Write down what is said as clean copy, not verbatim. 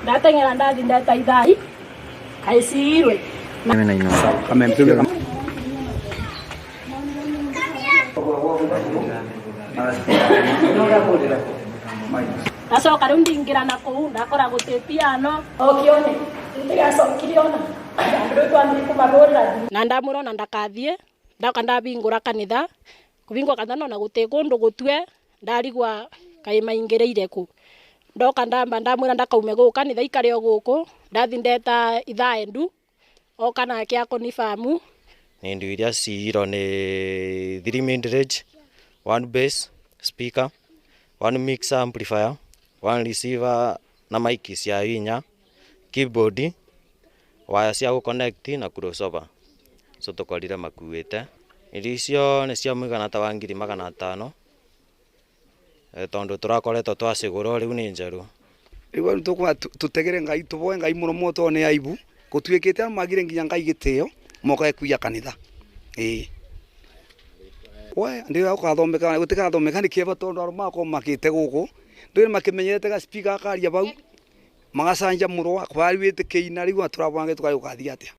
ndateng'era ndathi ndeta ithai kaicirwe nacoka riu ndingira na kuu ndakora guti piano okione ndigacokire ona andu twambire kumagurira na ndamurona ndakathie ndaka ndabingura kanitha kubingwa kanitha na guti kundu gutue ndarigwa kai maingireire ku ndoka ndamba ndamwira ndakaume guku kanitha ikare o guku ndathi ndeta ithaendu oka nake akonifamu ni ndu iria ciiro ni 3 mid-range, 1 bass speaker, 1 mixer amplifier, 1 receiver na mic cia hinya, keyboard, waya cia guconnect na crossover. So tukorire makuite icio ni cia mwigana ta wa 500,000 tondu turakoretwo twacigura riu ni njeru riu tukwa tutegere ngai tuboe ngai muno moto ni aibu gutwikite magire nginya ngai giteo moka ekuya kanitha we ndio ukathomeka gutikathomeka ni kieba tondu aruma ko makite guku ndio makimenyete ga speaker akaria bau magacanja murwa kwari wite kiina riu turabange tukathi atia